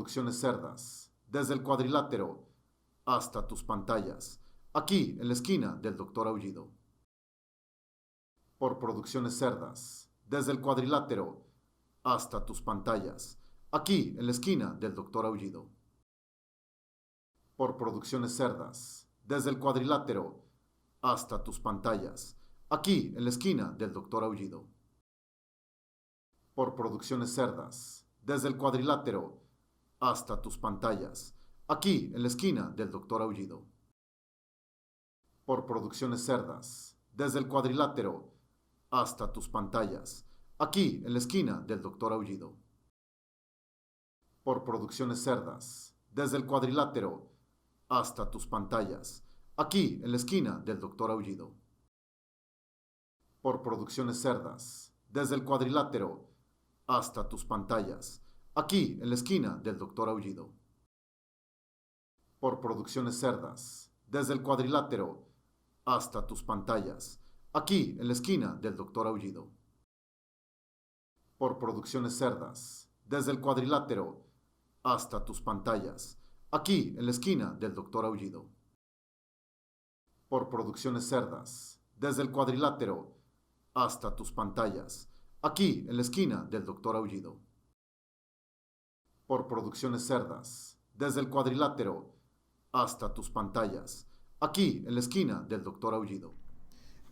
Producciones Cerdas, desde el cuadrilátero hasta tus pantallas, aquí en la esquina del Doctor Aullido. Por Producciones Cerdas, desde el cuadrilátero hasta tus pantallas, aquí en la esquina del Doctor Aullido. Por Producciones Cerdas, desde el cuadrilátero hasta tus pantallas, aquí en la esquina del Doctor Aullido. Por Producciones Cerdas, desde el cuadrilátero hasta tus pantallas, aquí en la esquina del Doctor Aullido. Por Producciones Cerdas, desde el cuadrilátero hasta tus pantallas, aquí en la esquina del Doctor Aullido. Por Producciones Cerdas, desde el cuadrilátero hasta tus pantallas, aquí en la esquina del Doctor Aullido. Por Producciones Cerdas, desde el cuadrilátero hasta tus pantallas, aquí en la esquina del Doctor Aullido. Por Producciones Cerdas, desde el cuadrilátero hasta tus pantallas, aquí en la esquina del Doctor Aullido. Por Producciones Cerdas, desde el cuadrilátero hasta tus pantallas, aquí en la esquina del Doctor Aullido. Por Producciones Cerdas, desde el cuadrilátero hasta tus pantallas, aquí en la esquina del Doctor Aullido. Por Producciones Cerdas, desde el cuadrilátero hasta tus pantallas, aquí en la esquina del Doctor Aullido.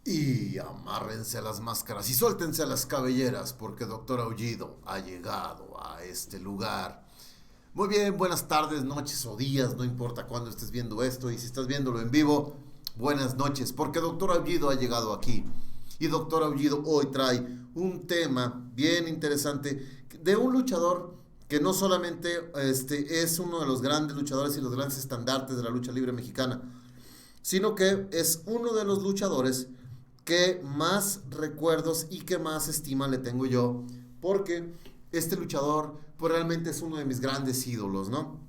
Y amárrense las máscaras y suéltense las cabelleras porque Doctor Aullido ha llegado a este lugar. Muy bien, buenas tardes, noches o días, no importa cuándo estés viendo esto, y si estás viéndolo en vivo, buenas noches, porque Doctor Aullido ha llegado aquí. Y Doctor Aullido hoy trae un tema bien interesante de un luchador que no solamente es uno de los grandes luchadores y los grandes estandartes de la lucha libre mexicana, sino que es uno de los luchadores que más recuerdos y que más estima le tengo yo, porque este luchador pues realmente es uno de mis grandes ídolos, ¿no?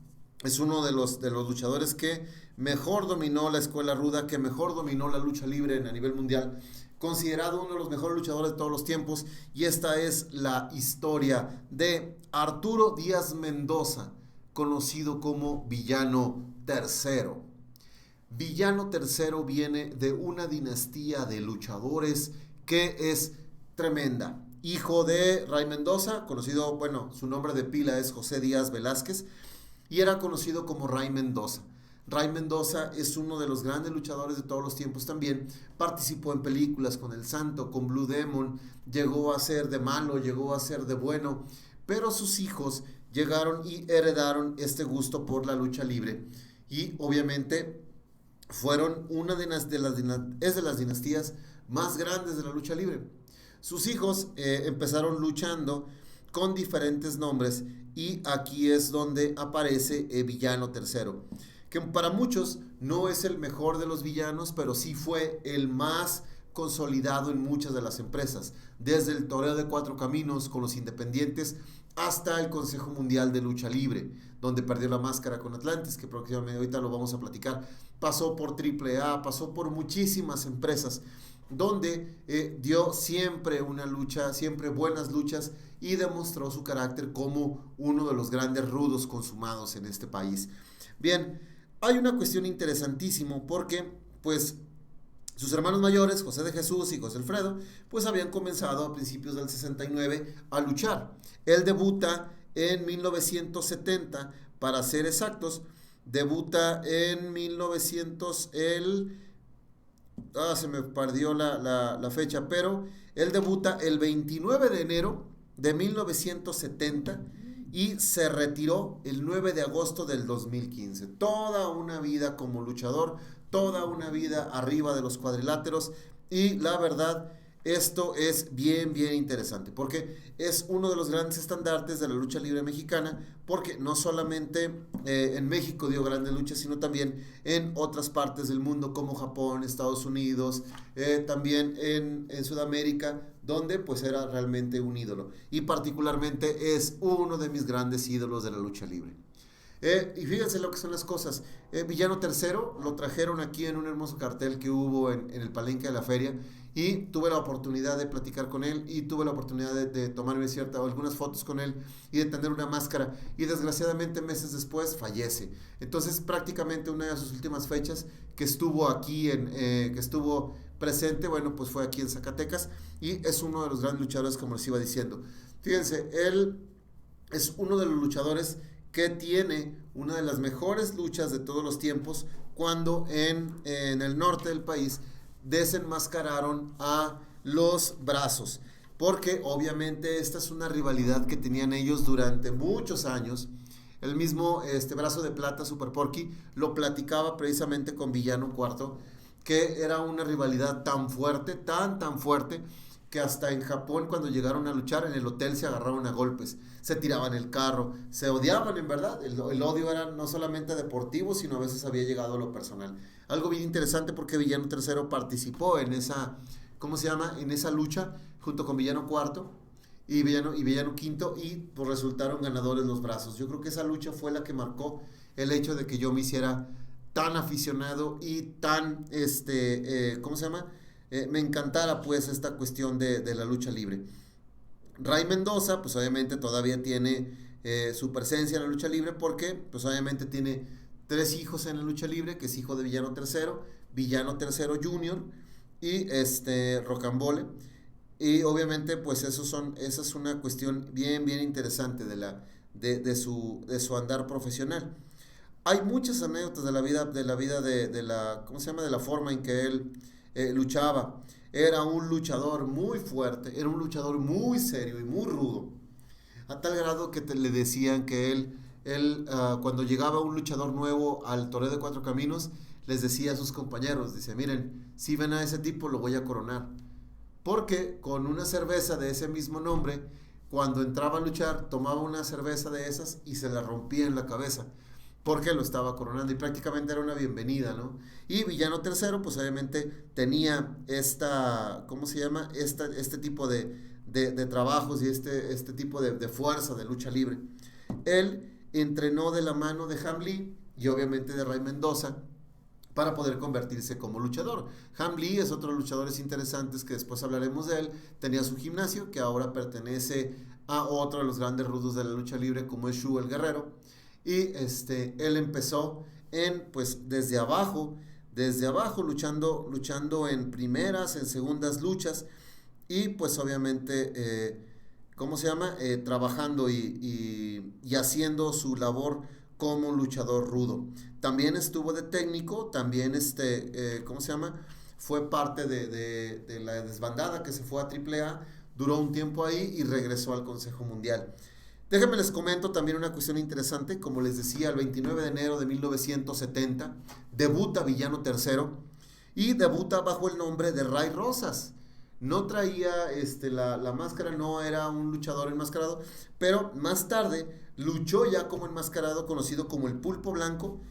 Es uno de los luchadores que mejor dominó la escuela ruda, que mejor dominó la lucha libre a nivel mundial, considerado uno de los mejores luchadores de todos los tiempos, y esta es la historia de Arturo Díaz Mendoza, conocido como Villano III. Villano III viene de una dinastía de luchadores que es tremenda. Hijo de Ray Mendoza, conocido, bueno, su nombre de pila es José Díaz Velázquez, y era conocido como Ray Mendoza. Ray Mendoza es uno de los grandes luchadores de todos los tiempos también. Participó en películas con El Santo, con Blue Demon, llegó a ser de malo, llegó a ser de bueno, pero sus hijos llegaron y heredaron este gusto por la lucha libre. Y obviamente fueron una de las dinastías más grandes de la lucha libre. Sus hijos empezaron luchando con diferentes nombres, y aquí es donde aparece Villano III, que para muchos no es el mejor de los villanos, pero sí fue el más consolidado en muchas de las empresas, desde el Toreo de Cuatro Caminos con los Independientes hasta el Consejo Mundial de Lucha Libre, donde perdió la máscara con Atlantis, que próximamente ahorita lo vamos a platicar. Pasó por AAA, pasó por muchísimas empresas, donde dio siempre una lucha, siempre buenas luchas, y demostró su carácter como uno de los grandes rudos consumados en este país. Bien, hay una cuestión interesantísima porque, pues, sus hermanos mayores, José de Jesús y José Alfredo, pues habían comenzado a principios del 69 a luchar. Él debuta en 1970, para ser exactos, debuta en 1900, se me perdió la fecha, pero él debuta el 29 de enero de 1970 y se retiró el 9 de agosto del 2015. Toda una vida como luchador, toda una vida arriba de los cuadriláteros, y la verdad, esto es bien, bien interesante, porque es uno de los grandes estandartes de la lucha libre mexicana, porque no solamente en México dio grandes luchas, sino también en otras partes del mundo, como Japón, Estados Unidos, también en Sudamérica, donde pues era realmente un ídolo, y particularmente es uno de mis grandes ídolos de la lucha libre. Y fíjense lo que son las cosas. Villano tercero lo trajeron aquí en un hermoso cartel que hubo en el palenque de la feria, y tuve la oportunidad de platicar con él, y tuve la oportunidad de tomarme algunas fotos con él y de tener una máscara, y desgraciadamente meses después fallece. Entonces prácticamente una de sus últimas fechas que estuvo aquí, que estuvo presente, bueno, pues fue aquí en Zacatecas, y es uno de los grandes luchadores, como les iba diciendo. Fíjense, él es uno de los luchadores que tiene una de las mejores luchas de todos los tiempos, cuando en el norte del país desenmascararon a los Brazos, porque obviamente esta es una rivalidad que tenían ellos durante muchos años. El mismo Brazo de Plata, Super Porky, lo platicaba precisamente con Villano Cuarto, que era una rivalidad tan fuerte, tan fuerte, que hasta en Japón, cuando llegaron a luchar en el hotel, se agarraron a golpes, se tiraban el carro, se odiaban, en verdad. El odio era no solamente deportivo, sino a veces había llegado a lo personal. Algo bien interesante, porque Villano Tercero participó en esa, ¿cómo se llama?, en esa lucha junto con Villano Cuarto y Villano Quinto, y pues resultaron ganadores los Brazos. Yo creo que esa lucha fue la que marcó el hecho de que yo me hiciera tan aficionado y tan, ¿cómo se llama?, me encantara pues esta cuestión de la lucha libre. Ray Mendoza, pues obviamente todavía tiene su presencia en la lucha libre, porque pues obviamente tiene 3 hijos en la lucha libre, que es hijo de Villano Tercero Junior y Rocambole. Y obviamente pues esa es una cuestión bien interesante de su andar profesional. Hay muchas anécdotas de la, ¿cómo se llama?, de la forma en que él luchaba. Era un luchador muy fuerte, era un luchador muy serio y muy rudo, a tal grado que le decían que cuando llegaba un luchador nuevo al torneo de Cuatro Caminos, les decía a sus compañeros, dice: miren, si ven a ese tipo lo voy a coronar, porque con una cerveza de ese mismo nombre, cuando entraba a luchar, tomaba una cerveza de esas y se la rompía en la cabeza, porque lo estaba coronando, y prácticamente era una bienvenida, ¿no? Y Villano Tercero, pues obviamente tenía ¿cómo se llama?, este tipo de trabajos y este tipo de fuerza de lucha libre. Él entrenó de la mano de Ham Lee y obviamente de Ray Mendoza para poder convertirse como luchador. Ham Lee es otro de los luchadores interesantes, que después hablaremos de él. Tenía su gimnasio, que ahora pertenece a otro de los grandes rudos de la lucha libre, como es Shu el Guerrero. Y él empezó pues desde abajo, luchando en primeras, en segundas luchas, y pues obviamente, ¿cómo se llama?, trabajando y haciendo su labor como luchador rudo. También estuvo de técnico, también ¿cómo se llama?, fue parte de la desbandada que se fue a AAA, duró un tiempo ahí y regresó al Consejo Mundial. Déjenme les comento también una cuestión interesante. Como les decía, el 29 de enero de 1970 debuta Villano Tercero, y debuta bajo el nombre de Ray Rosas. No traía la máscara, no era un luchador enmascarado, pero más tarde luchó ya como enmascarado, conocido como el Pulpo Blanco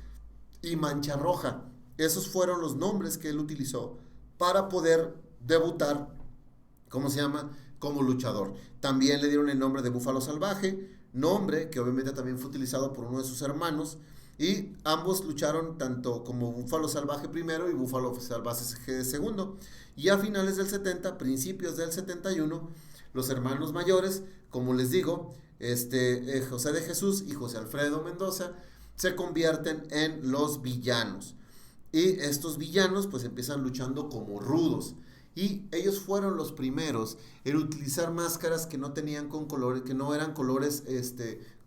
y Mancha Roja. Esos fueron los nombres que él utilizó para poder debutar, ¿cómo se llama?, como luchador. También le dieron el nombre de Búfalo Salvaje, nombre que obviamente también fue utilizado por uno de sus hermanos, y ambos lucharon tanto como Búfalo Salvaje primero y Búfalo Salvaje segundo. Y a finales del 70, principios del 71, los hermanos mayores, como les digo, José de Jesús y José Alfredo Mendoza, se convierten en los villanos. Y estos villanos pues empiezan luchando como rudos. Y ellos fueron los primeros en utilizar máscaras que no tenían con colores, que no eran colores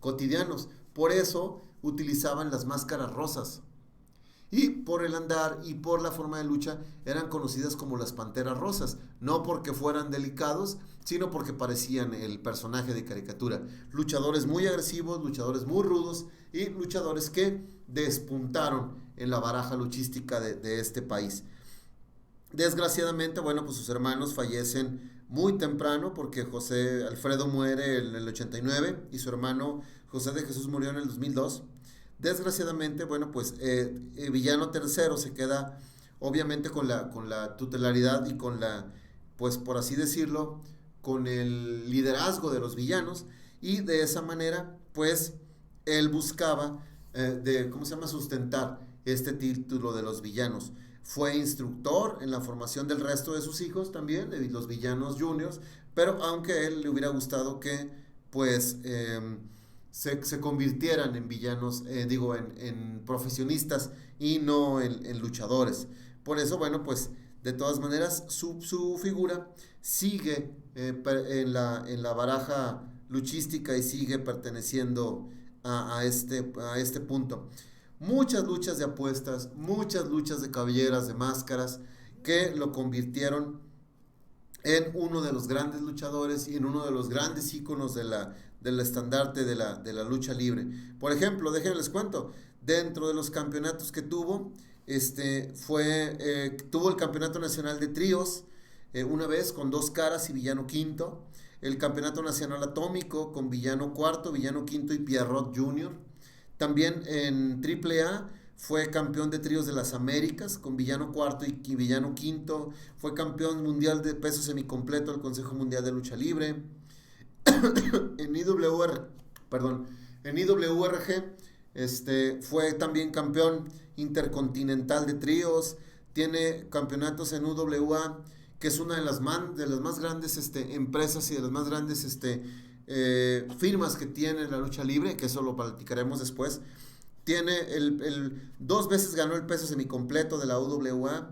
cotidianos. Por eso utilizaban las máscaras rosas. Y por el andar y por la forma de lucha eran conocidas como las Panteras Rosas. No porque fueran delicados, sino porque parecían el personaje de caricatura. Luchadores muy agresivos, luchadores muy rudos y luchadores que despuntaron en la baraja luchística de este país. Desgraciadamente, bueno, pues sus hermanos fallecen muy temprano, porque José Alfredo muere en el 89 y su hermano José de Jesús murió en el 2002. Desgraciadamente, bueno, pues Villano Tercero se queda obviamente con la tutelaridad y con pues por así decirlo, con el liderazgo de los villanos, y de esa manera, pues él buscaba ¿cómo se llama? Sustentar este título de los villanos. Fue instructor en la formación del resto de sus hijos también, de los villanos juniors, pero aunque a él le hubiera gustado que, pues, se convirtieran en villanos, en profesionistas y no en luchadores. Por eso, bueno, pues, de todas maneras, su figura sigue en la baraja luchística y sigue perteneciendo a este punto. Muchas luchas de apuestas, muchas luchas de cabelleras, de máscaras, que lo convirtieron en uno de los grandes luchadores y en uno de los grandes íconos del estandarte de la lucha libre. Por ejemplo, déjenme les cuento, dentro de los campeonatos que tuvo, tuvo el campeonato nacional de tríos, una vez con Dos Caras y Villano Quinto, el campeonato nacional atómico con Villano Cuarto, Villano Quinto y Pierrot Jr. También en AAA fue campeón de tríos de las Américas con Villano Cuarto y Villano Quinto. Fue campeón mundial de peso semicompleto del Consejo Mundial de Lucha Libre. en IWRG fue también campeón intercontinental de tríos. Tiene campeonatos en UWA, que es una de las más grandes empresas y de las más grandes firmas que tiene la lucha libre, que eso lo platicaremos después. Tiene dos veces ganó el peso semicompleto de la UWA,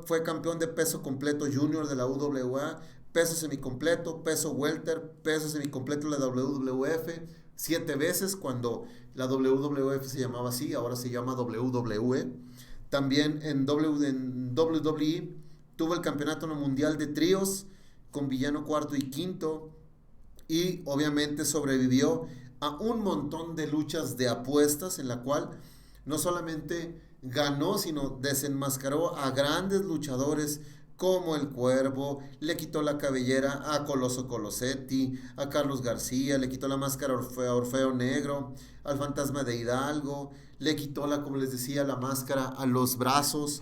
fue campeón de peso completo junior de la UWA, peso semicompleto, peso welter, peso semicompleto de la WWF, 7 veces cuando la WWF se llamaba así, ahora se llama WWE. También en WWE tuvo el campeonato mundial de tríos con Villano Cuarto y Quinto, y obviamente sobrevivió a un montón de luchas de apuestas en la cual no solamente ganó, sino desenmascaró a grandes luchadores como el Cuervo, le quitó la cabellera a Coloso Colosetti, a Carlos García, le quitó la máscara a Orfeo Negro, al Fantasma de Hidalgo, le quitó como les decía, la máscara a Los Brazos,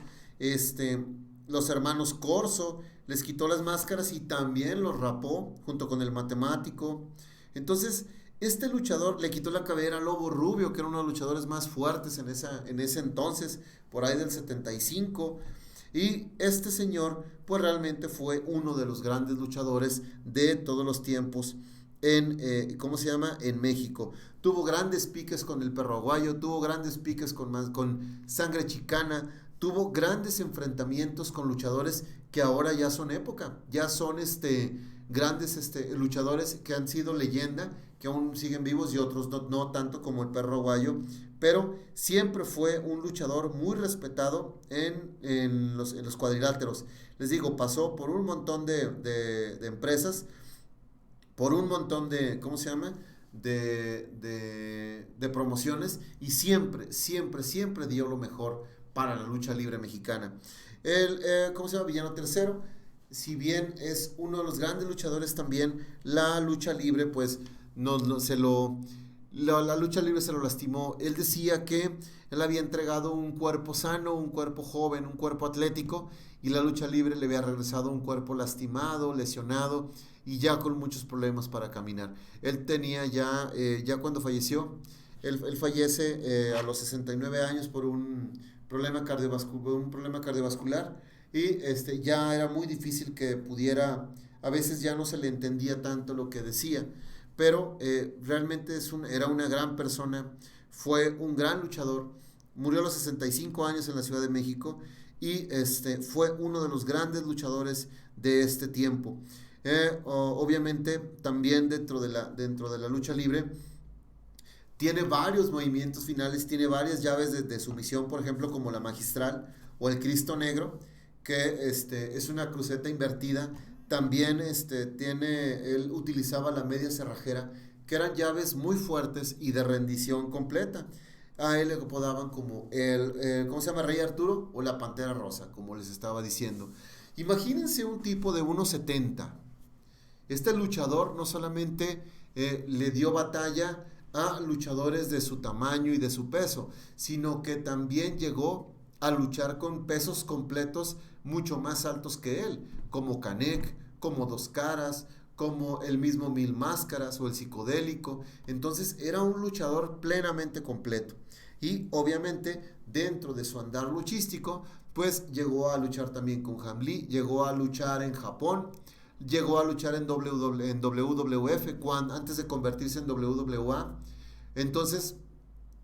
los hermanos Corso, les quitó las máscaras y también los rapó junto con el Matemático. Entonces, este luchador le quitó la cabellera a Lobo Rubio, que era uno de los luchadores más fuertes en ese entonces, por ahí del 75. Y este señor, pues realmente fue uno de los grandes luchadores de todos los tiempos en México. Tuvo grandes piques con el Perro Aguayo, tuvo grandes piques con Sangre Chicana, tuvo grandes enfrentamientos con luchadores que ahora ya son época, ya son grandes luchadores que han sido leyenda, que aún siguen vivos, y otros no tanto como el Perro Aguayo, pero siempre fue un luchador muy respetado en los cuadriláteros. Les digo, pasó por un montón de empresas, por un montón de, ¿cómo se llama? De promociones, y siempre dio lo mejor para la lucha libre mexicana. ¿Cómo se llama? Villano Tercero, si bien es uno de los grandes luchadores también, la lucha libre, pues, la lucha libre se lo lastimó. Él decía que él había entregado un cuerpo sano, un cuerpo joven, un cuerpo atlético, y la lucha libre le había regresado un cuerpo lastimado, lesionado y ya con muchos problemas para caminar. Él tenía ya cuando falleció, él fallece a los 69 años por un problema cardiovascular, y ya era muy difícil que pudiera, a veces ya no se le entendía tanto lo que decía, pero realmente era una gran persona, fue un gran luchador, murió a los 65 años en la Ciudad de México, y fue uno de los grandes luchadores de este tiempo. Obviamente también dentro de la lucha libre tiene varios movimientos finales, tiene varias llaves de sumisión, por ejemplo, como la magistral o el Cristo Negro, que es una cruceta invertida. También él utilizaba la media cerrajera, que eran llaves muy fuertes y de rendición completa. A él le apodaban como ¿cómo se llama? Rey Arturo o la Pantera Rosa, como les estaba diciendo. Imagínense un tipo de 1.70. Este luchador no solamente le dio batalla a luchadores de su tamaño y de su peso, sino que también llegó a luchar con pesos completos mucho más altos que él, como Canek, como Dos Caras, como el mismo Mil Máscaras o el Psicodélico. Entonces era un luchador plenamente completo. Y obviamente dentro de su andar luchístico, pues llegó a luchar también con Ham Lee, llegó a luchar en Japón, llegó a luchar en WWF antes de convertirse en WWA. Entonces,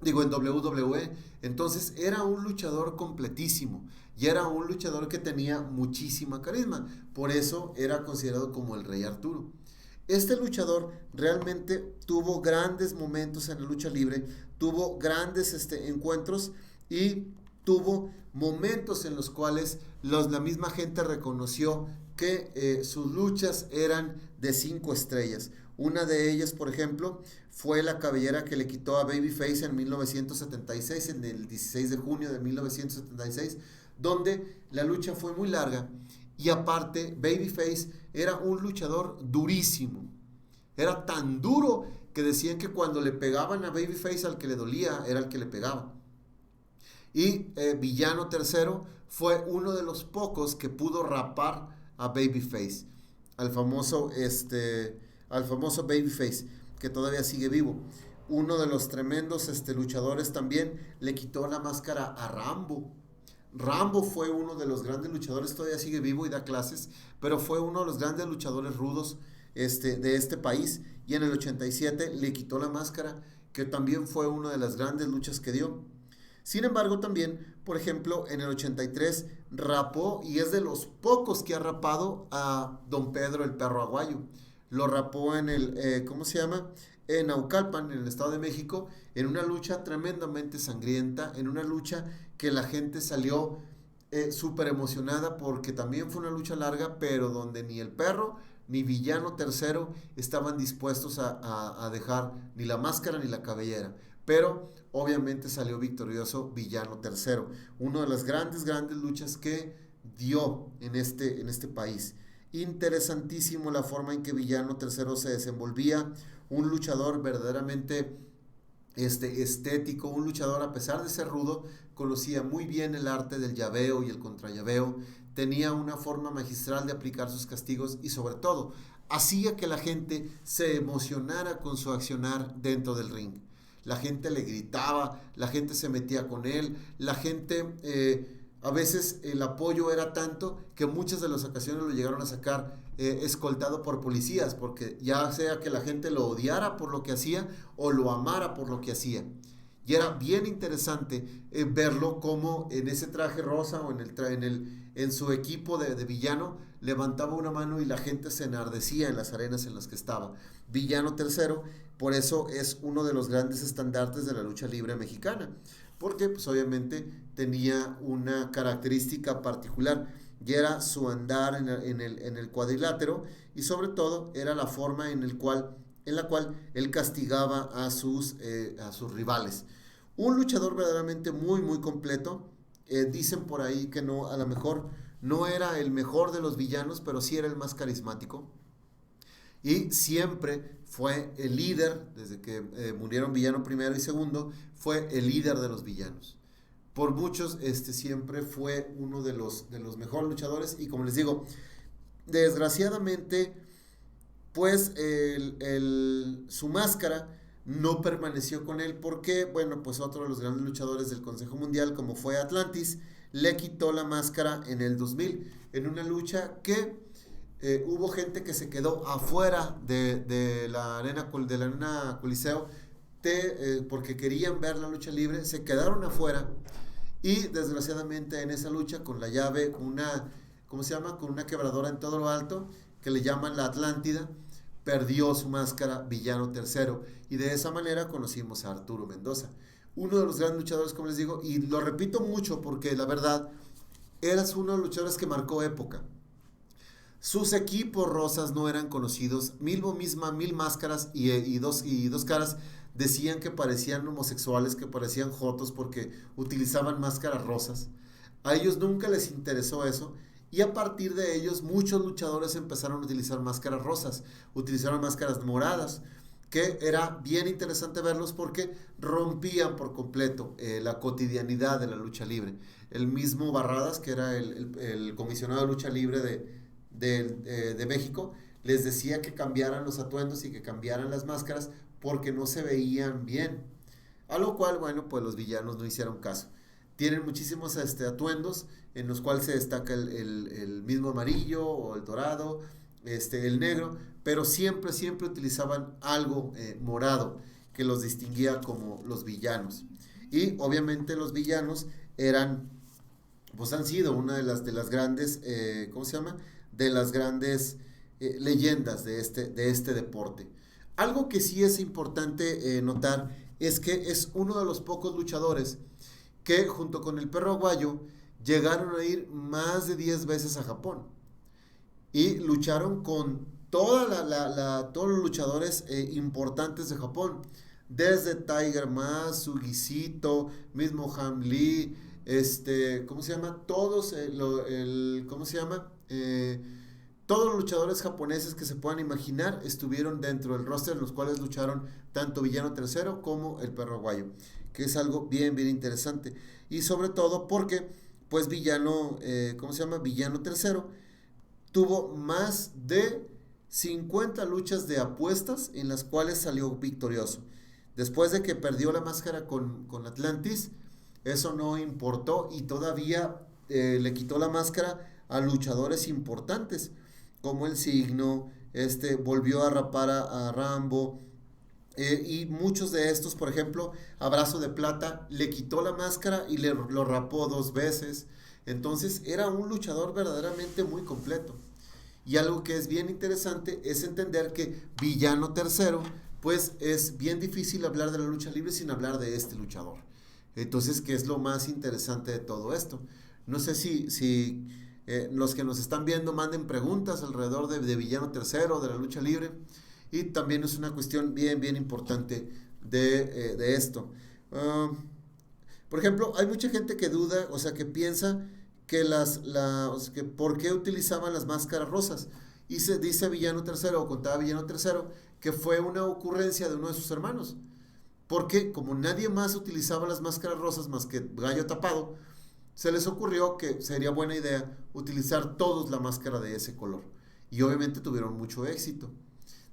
en WWE. Entonces era un luchador completísimo y era un luchador que tenía muchísima carisma. Por eso era considerado como el Rey Arturo. Este luchador realmente tuvo grandes momentos en la lucha libre, tuvo grandes encuentros y tuvo momentos en los cuales la misma gente reconoció que sus luchas eran de 5 estrellas. Una de ellas, por ejemplo, fue la cabellera que le quitó a Babyface en 1976, en el 16 de junio de 1976, donde la lucha fue muy larga y aparte Babyface era un luchador durísimo. Era tan duro que decían que cuando le pegaban a Babyface, al que le dolía era el que le pegaba. Y Villano III fue uno de los pocos que pudo rapar a Babyface, al famoso Babyface, que todavía sigue vivo. Uno de los tremendos luchadores también le quitó la máscara a Rambo. Rambo fue uno de los grandes luchadores, todavía sigue vivo y da clases, pero fue uno de los grandes luchadores rudos de este país, y en el 87 le quitó la máscara, que también fue una de las grandes luchas que dio. Sin embargo, también, por ejemplo, en el 83 rapó, y es de los pocos que ha rapado, a Don Pedro el Perro Aguayo. Lo rapó en el, ¿cómo se llama? En Naucalpan, en el Estado de México, en una lucha tremendamente sangrienta, en una lucha que la gente salió súper emocionada, porque también fue una lucha larga, pero donde ni el perro ni Villano III estaban dispuestos a dejar ni la máscara ni la cabellera. Pero obviamente salió victorioso Villano III, una de las grandes luchas que dio en este país. Interesantísimo la forma en que Villano III se desenvolvía, un luchador verdaderamente estético, un luchador, a pesar de ser rudo, conocía muy bien el arte del llaveo y el contrallaveo, tenía una forma magistral de aplicar sus castigos y sobre todo hacía que la gente se emocionara con su accionar dentro del ring. La gente le gritaba, la gente se metía con él, la gente, a veces el apoyo era tanto que muchas de las ocasiones lo llegaron a sacar escoltado por policías, porque ya sea que la gente lo odiara por lo que hacía o lo amara por lo que hacía. Y era bien interesante verlo como en ese traje rosa o en su equipo de villano levantaba una mano y la gente se enardecía en las arenas en las que estaba. Villano III, por eso es uno de los grandes estandartes de la lucha libre mexicana, porque pues obviamente tenía una característica particular y era su andar en el cuadrilátero, y sobre todo era la forma en la cual él castigaba a sus rivales. Un luchador verdaderamente muy completo. Dicen por ahí que no, a lo mejor no era el mejor de los villanos, pero sí era el más carismático. Y siempre fue el líder, desde que murieron Villano primero y segundo, fue el líder de los villanos. Por muchos, siempre fue uno de los mejores luchadores, y como les digo, desgraciadamente, pues su máscara no permaneció con él porque, bueno, pues otro de los grandes luchadores del Consejo Mundial, como fue Atlantis, le quitó la máscara en el 2000, en una lucha que hubo gente que se quedó afuera de la arena Coliseo porque querían ver la lucha libre, se quedaron afuera, y desgraciadamente en esa lucha, con la llave, con una, ¿cómo se llama? Con una quebradora en todo lo alto, que le llaman la Atlántida, perdió su máscara Villano III, y de esa manera conocimos a Arturo Mendoza, uno de los grandes luchadores, como les digo, y lo repito mucho porque la verdad, eras uno de los luchadores que marcó época. Sus equipos rosas no eran conocidos, Mil Máscaras y dos Caras decían que parecían homosexuales, que parecían jotos porque utilizaban máscaras rosas. A ellos nunca les interesó eso, y a partir de ellos muchos luchadores empezaron a utilizar máscaras rosas, utilizaron máscaras moradas, que era bien interesante verlos porque rompían por completo la cotidianidad de la lucha libre. El mismo Barradas, que era el comisionado de lucha libre de México, les decía que cambiaran los atuendos y que cambiaran las máscaras porque no se veían bien. A lo cual, bueno, pues los villanos no hicieron caso. Tienen muchísimos atuendos en los cuales se destaca el mismo amarillo o el dorado, el negro, pero siempre, siempre utilizaban algo morado que los distinguía como los villanos. Y obviamente los villanos eran, pues han sido una de las grandes, ¿cómo se llama? De las grandes leyendas de este deporte. Algo que sí es importante notar es que es uno de los pocos luchadores que junto con el perro aguayo llegaron a ir más de 10 veces a Japón y lucharon con todos los luchadores importantes de Japón, desde Tiger Mask, Sugisito, mismo Ham Lee, ¿cómo se llama? Todos, ¿cómo se llama? Todos los luchadores japoneses que se puedan imaginar estuvieron dentro del roster, en los cuales lucharon tanto Villano Tercero como el perro aguayo, que es algo bien, bien interesante. Y sobre todo porque, pues Villano, ¿cómo se llama? Villano Tercero tuvo más de 50 luchas de apuestas en las cuales salió victorioso. Después de que perdió la máscara con Atlantis, eso no importó y todavía le quitó la máscara a luchadores importantes, como el Signo, volvió a rapar a Rambo, y muchos de estos, por ejemplo, Abrazo de Plata, le quitó la máscara y lo rapó 2 veces. Entonces era un luchador verdaderamente muy completo. Y algo que es bien interesante es entender que Villano Tercero, pues es bien difícil hablar de la lucha libre sin hablar de este luchador. Entonces, ¿qué es lo más interesante de todo esto? No sé si los que nos están viendo manden preguntas alrededor de Villano Tercero, de la lucha libre. Y también es una cuestión bien, bien importante de esto. Por ejemplo, hay mucha gente que duda, o sea, que piensa que o sea, que por qué utilizaban las máscaras rosas. Y se dice Villano Tercero, o contaba Villano Tercero, que fue una ocurrencia de uno de sus hermanos. Porque como nadie más utilizaba las máscaras rosas más que Gallo Tapado, se les ocurrió que sería buena idea utilizar todos la máscara de ese color. Y obviamente tuvieron mucho éxito.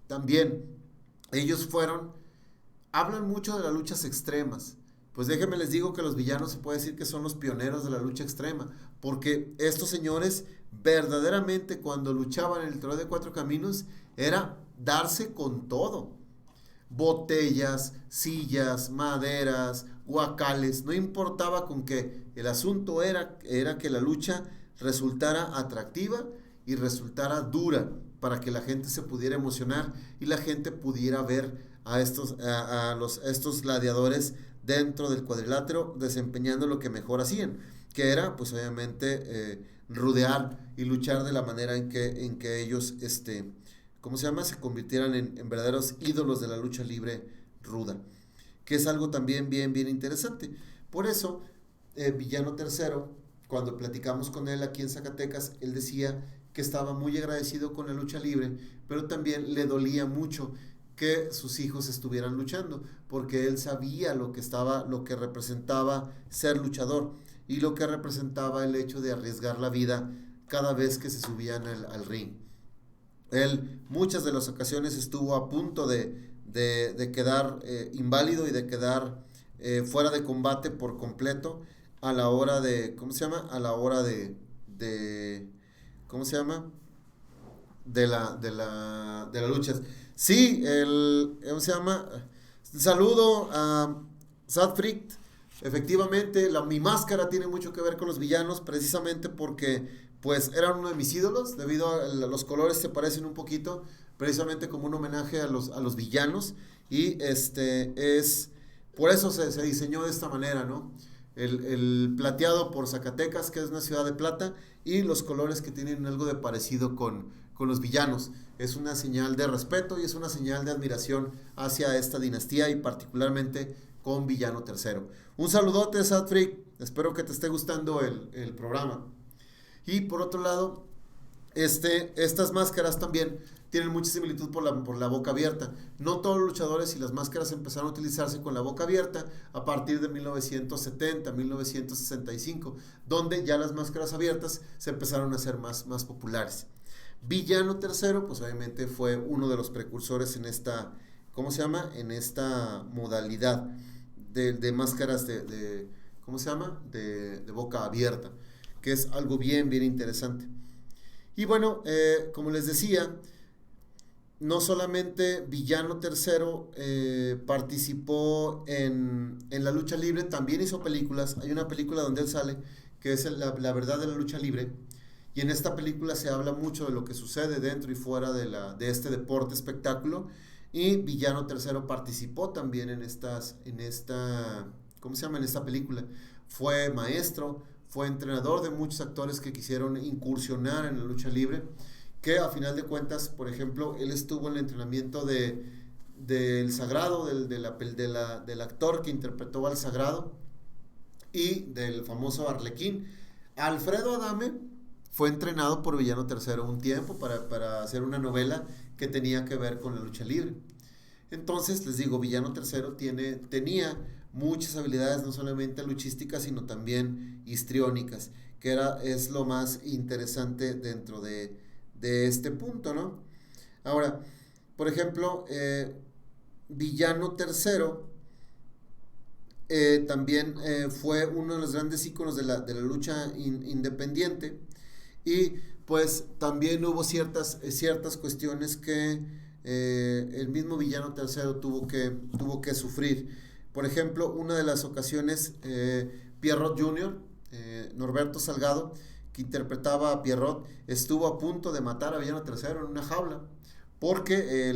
También ellos hablan mucho de las luchas extremas. Pues déjenme les digo que los villanos se puede decir que son los pioneros de la lucha extrema, porque estos señores verdaderamente cuando luchaban en el Torneo de Cuatro Caminos era darse con todo. Botellas, sillas, maderas, guacales, no importaba con qué. El asunto era que la lucha resultara atractiva y resultara dura para que la gente se pudiera emocionar y la gente pudiera ver a estos gladiadores dentro del cuadrilátero desempeñando lo que mejor hacían, que era pues obviamente rudear y luchar de la manera en que ellos ¿cómo se llama? Se convirtieran en verdaderos ídolos de la lucha libre ruda, que es algo también bien, bien interesante. Por eso, Villano Tercero, cuando platicamos con él aquí en Zacatecas, él decía que estaba muy agradecido con la lucha libre, pero también le dolía mucho que sus hijos estuvieran luchando, porque él sabía lo que representaba ser luchador y lo que representaba el hecho de arriesgar la vida cada vez que se subían al ring. Él muchas de las ocasiones estuvo a punto de quedar inválido y de quedar fuera de combate por completo a la hora de, ¿cómo se llama? A la hora ¿cómo se llama? De la lucha. Sí, ¿cómo se llama? Saludo a Sad Freak. Efectivamente, mi máscara tiene mucho que ver con los villanos, precisamente porque pues eran uno de mis ídolos, debido a los colores se parecen un poquito, precisamente como un homenaje a los villanos, y por eso se diseñó de esta manera, ¿no? El plateado por Zacatecas, que es una ciudad de plata, y los colores que tienen algo de parecido con los villanos. Es una señal de respeto y es una señal de admiración hacia esta dinastía y particularmente con Villano Tercero. Un saludote, Sad Freak, espero que te esté gustando el programa. Y por otro lado, estas máscaras también tienen mucha similitud por la boca abierta. No todos los luchadores y las máscaras empezaron a utilizarse con la boca abierta a partir de 1970, 1965, donde ya las máscaras abiertas se empezaron a hacer más populares. Villano Tercero, pues obviamente fue uno de los precursores en esta, ¿cómo se llama? En esta modalidad de máscaras ¿cómo se llama? De boca abierta, que es algo bien, bien interesante. Y bueno, como les decía, no solamente Villano Tercero participó en la lucha libre, también hizo películas. Hay una película donde él sale, que es la verdad de la lucha libre. Y en esta película se habla mucho de lo que sucede dentro y fuera de este deporte espectáculo. Y Villano Tercero participó también ¿cómo se llama? En esta película. Fue maestro, fue entrenador de muchos actores que quisieron incursionar en la lucha libre, que a final de cuentas, por ejemplo, él estuvo en el entrenamiento del Sagrado, del actor que interpretó al Sagrado, y del famoso Arlequín. Alfredo Adame fue entrenado por Villano Tercero un tiempo para hacer una novela que tenía que ver con la lucha libre. Entonces, les digo, Villano Tercero tenía muchas habilidades, no solamente luchísticas, sino también histriónicas, que es lo más interesante dentro de este punto, ¿no? Ahora, por ejemplo, Villano Tercero también fue uno de los grandes íconos de la lucha independiente, y pues también hubo ciertas cuestiones que el mismo Villano Tercero tuvo que sufrir. Por ejemplo, una de las ocasiones, Pierrot Jr., Norberto Salgado, que interpretaba a Pierrot, estuvo a punto de matar a Villano Tercero en una jaula, porque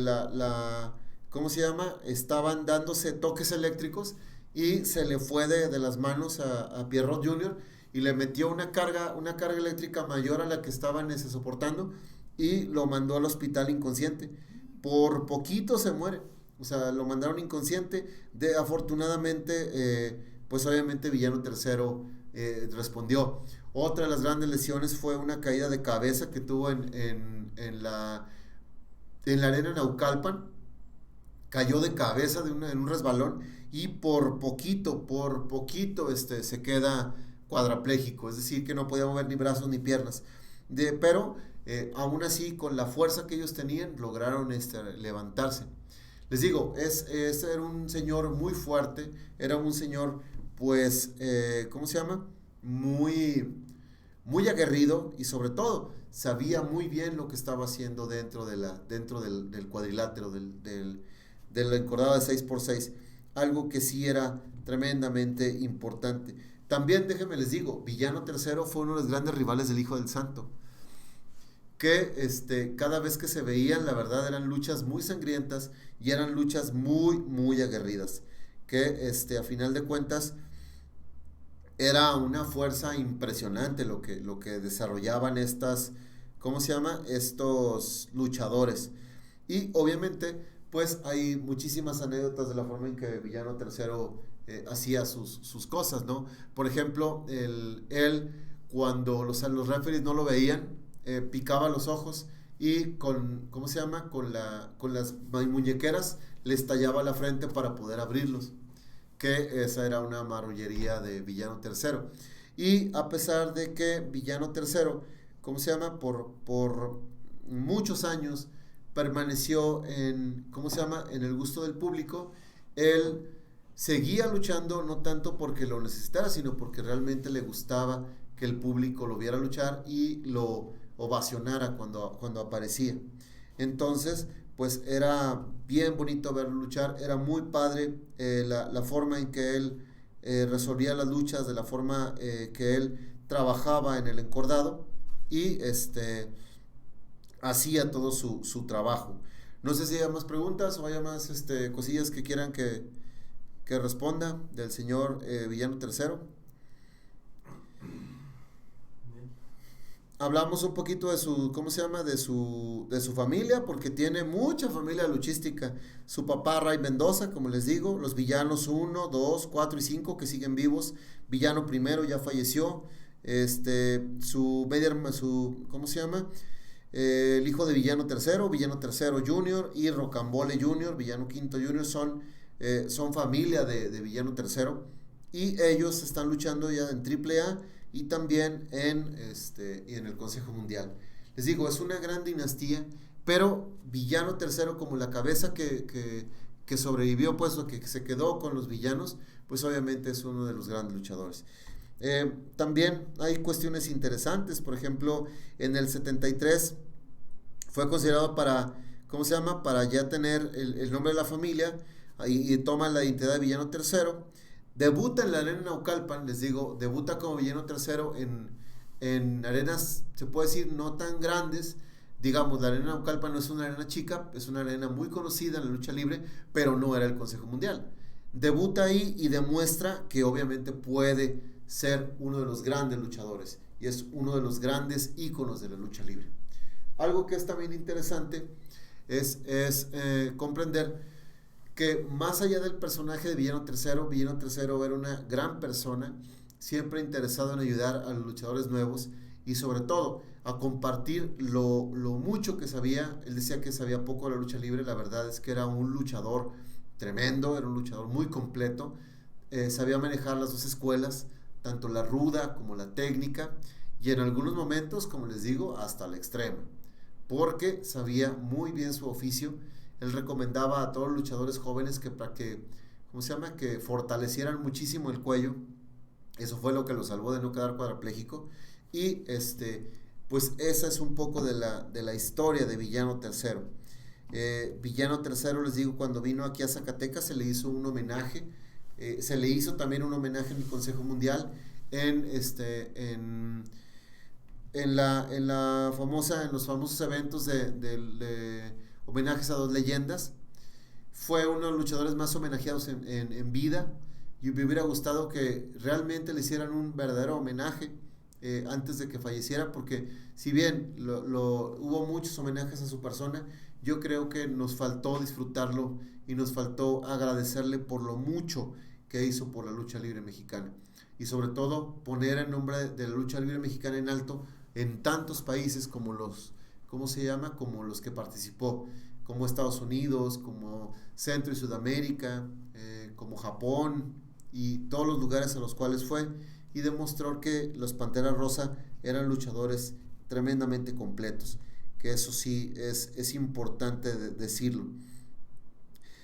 ¿cómo se llama? Estaban dándose toques eléctricos y se le fue de las manos a Pierrot Jr. y le metió una carga eléctrica mayor a la que estaban soportando, y lo mandó al hospital inconsciente. Por poquito se muere, o sea, lo mandaron inconsciente. Afortunadamente, pues obviamente Villano Tercero respondió. Otra de las grandes lesiones fue una caída de cabeza que tuvo en la arena Naucalpan. Cayó de cabeza en un resbalón, y por poquito se queda cuadrapléjico, es decir, que no podía mover ni brazos ni piernas. Pero aún así, con la fuerza que ellos tenían, lograron levantarse. Les digo, era un señor muy fuerte, era un señor, pues, ¿cómo se llama? Muy, muy aguerrido, y sobre todo sabía muy bien lo que estaba haciendo dentro del cuadrilátero, del encordado de 6x6, algo que sí era tremendamente importante. También, déjenme les digo, Villano Tercero fue uno de los grandes rivales del Hijo del Santo, que cada vez que se veían, la verdad, eran luchas muy sangrientas y eran luchas muy, muy aguerridas, que a final de cuentas era una fuerza impresionante lo que desarrollaban ¿cómo se llama? Estos luchadores. Y obviamente, pues hay muchísimas anécdotas de la forma en que Villano Tercero hacía sus cosas, ¿no? Por ejemplo, él cuando los referees no lo veían, picaba los ojos y ¿cómo se llama? Con las muñequeras les tallaba la frente para poder abrirlos, que esa era una marrullería de Villano Tercero. Y a pesar de que Villano Tercero, ¿cómo se llama? Por muchos años permaneció ¿cómo se llama? En el gusto del público, él seguía luchando, no tanto porque lo necesitara, sino porque realmente le gustaba que el público lo viera luchar y lo ovacionara cuando aparecía. Entonces, pues era bien bonito verlo luchar, era muy padre la forma en que él resolvía las luchas, de la forma que él trabajaba en el encordado, y hacía todo su trabajo. No sé si haya más preguntas o haya más cosillas que quieran que responda del señor Villano Tercero. Hablamos un poquito de ¿cómo se llama? De su familia, porque tiene mucha familia luchística. Su papá, Ray Mendoza, como les digo, los villanos 1, 2, 4 y 5 que siguen vivos. Villano primero ya falleció. ¿Cómo se llama? El hijo de Villano Tercero Junior, y Rocambole Junior, Villano Quinto Junior, son familia de Villano Tercero, y ellos están luchando ya en AAA y también en el Consejo Mundial. Les digo, es una gran dinastía, pero Villano Tercero, como la cabeza que sobrevivió, pues, o que se quedó con los villanos, pues obviamente es uno de los grandes luchadores. También hay cuestiones interesantes, por ejemplo, en el 73 fue considerado para, ¿cómo se llama? Para ya tener el nombre de la familia y toma la identidad de villano tercero. Debuta en la arena Naucalpan, les digo, debuta como villano tercero en arenas, se puede decir, no tan grandes. Digamos, la arena Naucalpan no es una arena chica, es una arena muy conocida en la lucha libre, pero no era el Consejo Mundial. Debuta ahí y demuestra que obviamente puede ser uno de los grandes luchadores y es uno de los grandes íconos de la lucha libre. Algo que es también interesante es comprender que más allá del personaje de Villano Tercero era una gran persona, siempre interesado en ayudar a los luchadores nuevos y sobre todo a compartir lo mucho que sabía. Él decía que sabía poco de la lucha libre, la verdad es que era un luchador tremendo, era un luchador muy completo, sabía manejar las dos escuelas, tanto la ruda como la técnica, y en algunos momentos, como les digo, hasta la extrema, porque sabía muy bien su oficio. Él recomendaba a todos los luchadores jóvenes que para que, ¿cómo se llama? Que fortalecieran muchísimo el cuello. Eso fue lo que lo salvó de no quedar cuadrapléjico. Y pues esa es un poco de la historia de Villano Tercero. Villano Tercero, les digo, cuando vino aquí a Zacatecas se le hizo un homenaje. Se le hizo también un homenaje en el Consejo Mundial en, en los famosos eventos de homenajes a dos leyendas. Fue uno de los luchadores más homenajeados en vida y me hubiera gustado que realmente le hicieran un verdadero homenaje antes de que falleciera, porque si bien hubo muchos homenajes a su persona, yo creo que nos faltó disfrutarlo y nos faltó agradecerle por lo mucho que hizo por la lucha libre mexicana y sobre todo poner el nombre de la lucha libre mexicana en alto en tantos países como los, ¿cómo se llama? Como los que participó, como Estados Unidos, como Centro y Sudamérica, como Japón y todos los lugares a los cuales fue, y demostró que los Pantera Rosa eran luchadores tremendamente completos, que eso sí es importante decirlo.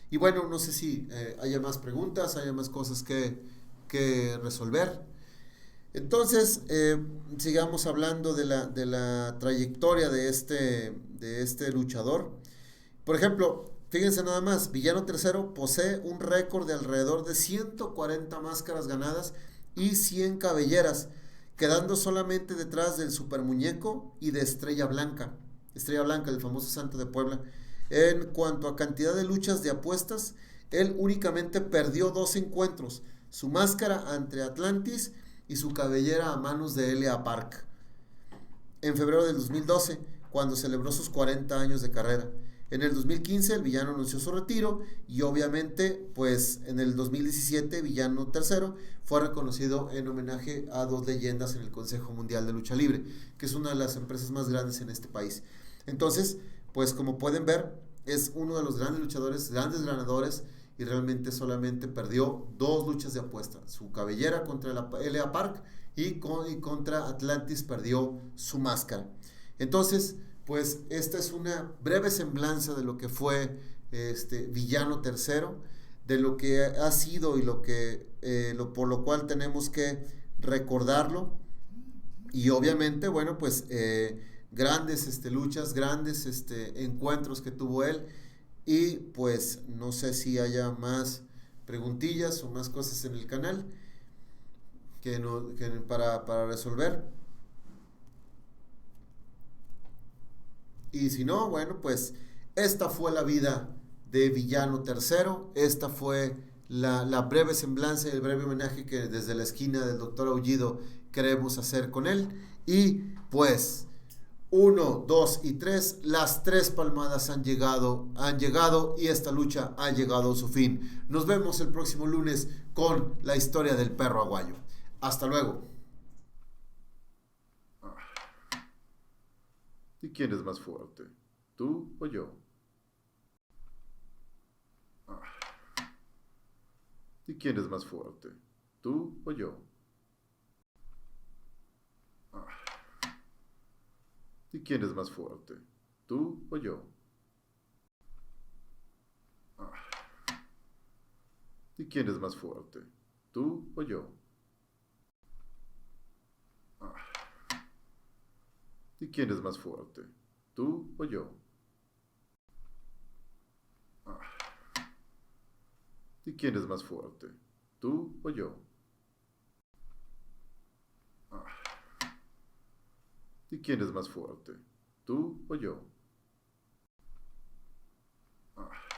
Y bueno, no sé si haya más preguntas, haya más cosas que resolver. Entonces, sigamos hablando de la trayectoria de este luchador. Por ejemplo, fíjense nada más, Villano Tercero posee un récord de alrededor de 140 máscaras ganadas y 100 cabelleras, quedando solamente detrás del Super Muñeco y de Estrella Blanca, el famoso Santo de Puebla. En cuanto a cantidad de luchas de apuestas, él únicamente perdió 2 encuentros, su máscara ante Atlantis y su cabellera a manos de Elia Park, en febrero del 2012, cuando celebró sus 40 años de carrera. En el 2015 el villano anunció su retiro y obviamente pues en el 2017 Villano Tercero fue reconocido en homenaje a dos leyendas en el Consejo Mundial de Lucha Libre, que es una de las empresas más grandes en este país. Entonces, pues como pueden ver, es uno de los grandes luchadores, grandes ganadores, y realmente solamente perdió 2 luchas de apuesta. Su cabellera contra la Elia Park y contra Atlantis perdió su máscara. Entonces, pues esta es una breve semblanza de lo que fue Villano Tercero, de lo que ha sido y por lo cual tenemos que recordarlo. Y obviamente, bueno, pues grandes luchas, grandes encuentros que tuvo él. Y pues no sé si haya más preguntillas o más cosas en el canal para resolver. Y si no, bueno, pues esta fue la vida de Villano Tercero. Esta fue la breve semblanza y el breve homenaje que desde la esquina del Doctor Aullido queremos hacer con él. Y pues 1, 2 y 3, las 3 palmadas han llegado y esta lucha ha llegado a su fin. Nos vemos el próximo lunes con la historia del perro aguayo. Hasta luego. ¿Y quién es más fuerte? ¿Tú o yo? ¿Y quién es más fuerte? ¿Tú o yo? ¿Y quién es más fuerte? ¿Tú o yo? ¿Y quién es más fuerte? ¿Tú o yo? ¿Y quién es más fuerte? ¿Tú o yo? ¿Y quién es más fuerte? ¿Tú o yo? ¿Y quién es más fuerte? ¿Tú o yo?